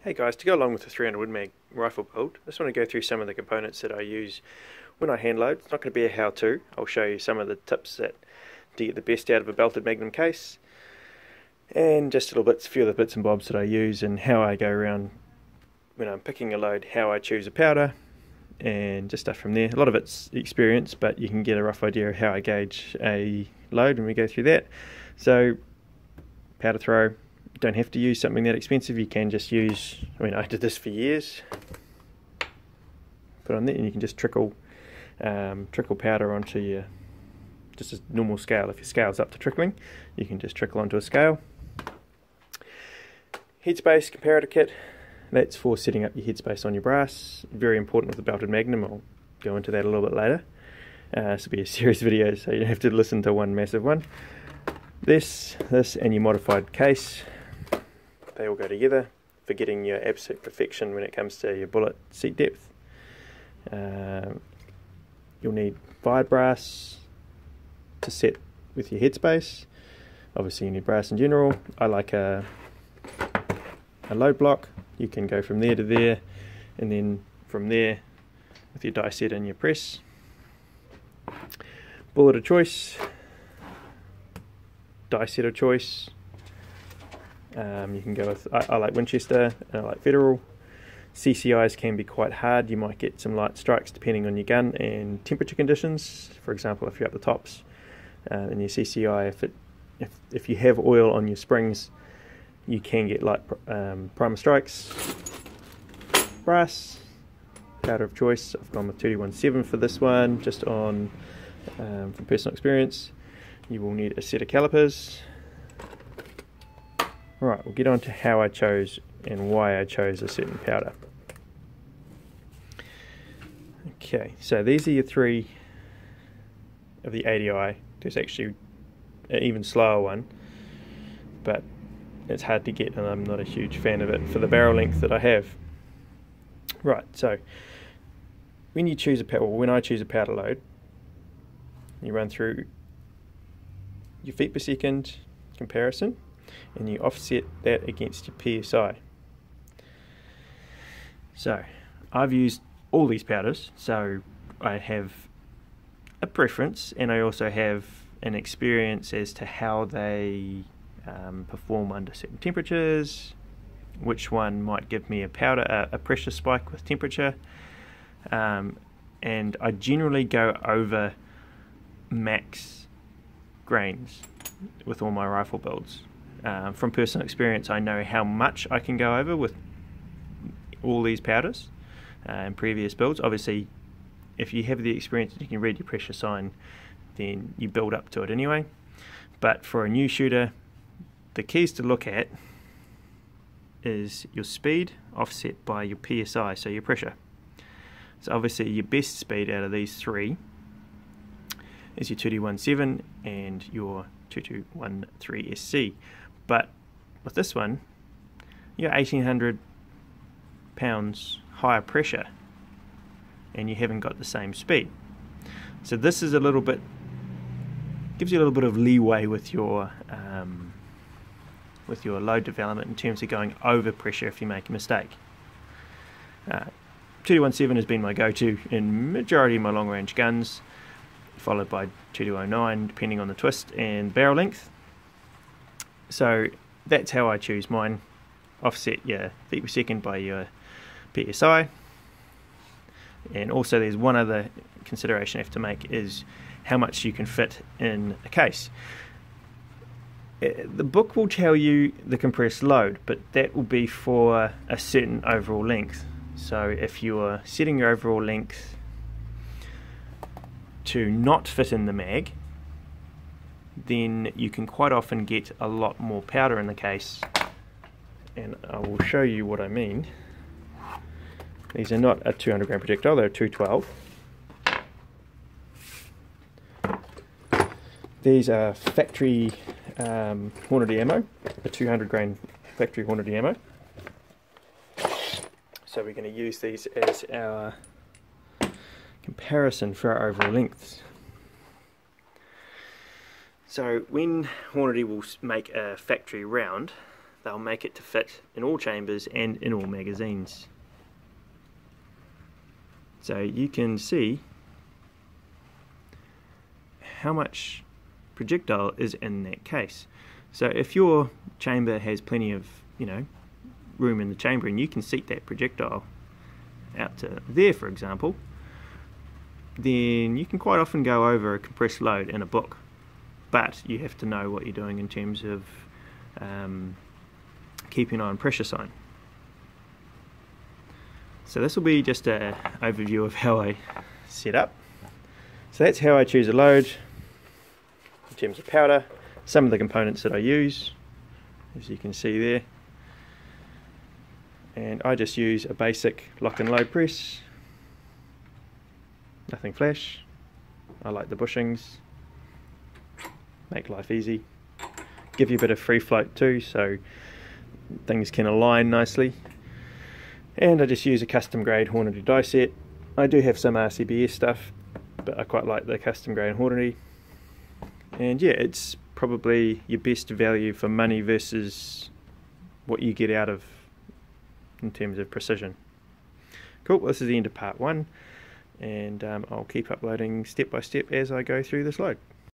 Hey guys, to go along with the 300 Win Mag rifle build, I just want to go through some of the components that I use when I hand load. It's not going to be a how-to. I'll show you some of the tips to get the best out of a belted Magnum case, and just a few of the bits and bobs that I use and how I go around when I'm picking a load, how I choose a powder, and just stuff from there. A lot of it's experience, but you can get a rough idea of how I gauge a load when we go through that. So, powder throw. Don't have to use something that expensive. You can just use, I did this for years. Put on there and you can just trickle powder onto your, just a normal scale. If your scale's up to trickling, you can just trickle onto a scale. Headspace comparator kit, that's for setting up your headspace on your brass. Very important with the belted Magnum. I'll go into that a little bit later. This will be a series of videos, so you don't have to listen to one massive one. This and your modified case, they all go together for getting your absolute perfection when it comes to your bullet seat depth. You'll need fired brass to set with your headspace. Obviously you need brass in general. I like a load block. You can go from there to there, and then from there with your die set and your press. Bullet of choice, die set of choice. You can go with, I like Winchester and I like Federal. CCIs can be quite hard. You might get some light strikes depending on your gun and temperature conditions. For example, if you're up the tops in your CCI, if you have oil on your springs, you can get light primer strikes. Brass, powder of choice. I've gone with 2D17 for this one, just on from personal experience. You will need a set of calipers. Right, we'll get on to how I chose and why I chose a certain powder. Okay, so these are your three of the ADI. There's actually an even slower one, but it's hard to get and I'm not a huge fan of it for the barrel length that I have. Right, so when you choose a powder, when I choose a powder load, you run through your feet per second comparison, and you offset that against your PSI. So I've used all these powders, so I have a preference and I also have an experience as to how they perform under certain temperatures, which one might give me a pressure spike with temperature, and I generally go over max grains with all my rifle builds. From personal experience, I know how much I can go over with all these powders in previous builds. Obviously, if you have the experience and you can read your pressure sign, then you build up to it anyway. But for a new shooter, the keys to look at is your speed offset by your PSI, so your pressure. So obviously your best speed out of these three is your 2D17 and your 2213 SC. But with this one, you're 1800 pounds higher pressure and you haven't got the same speed. So this is gives you a little bit of leeway with your load development in terms of going over pressure if you make a mistake. 2D17 has been my go-to in majority of my long range guns, followed by 2209 depending on the twist and barrel length. So that's how I choose mine. Offset your feet per second by your PSI. And also there's one other consideration you have to make, is how much you can fit in a case. The book will tell you the compressed load, but that will be for a certain overall length. So if you're setting your overall length to not fit in the mag, then you can quite often get a lot more powder in the case, and I will show you what I mean. These are not a 200 gram projectile, they're 212. These are factory Hornady ammo, a 200 grain factory Hornady ammo. So we're going to use these as our comparison for our overall lengths. So when Hornady will make a factory round, they'll make it to fit in all chambers and in all magazines. So you can see how much projectile is in that case. So if your chamber has plenty of, room in the chamber, and you can seat that projectile out to there, for example, then you can quite often go over a compressed load in a book. But you have to know what you're doing in terms of keeping an eye on pressure sign. So this will be just an overview of how I set up. So that's how I choose a load in terms of powder, some of the components that I use, as you can see there. And I just use a basic lock and load press, nothing flash. I like the bushings, make life easy, give you a bit of free float too, so things can align nicely. And I just use a custom grade Hornady die set. I do have some RCBS stuff, but I quite like the custom grade Hornady. And yeah, it's probably your best value for money versus what you get out of in terms of precision. Cool, well, this is the end of part 1, and I'll keep uploading step by step as I go through this load.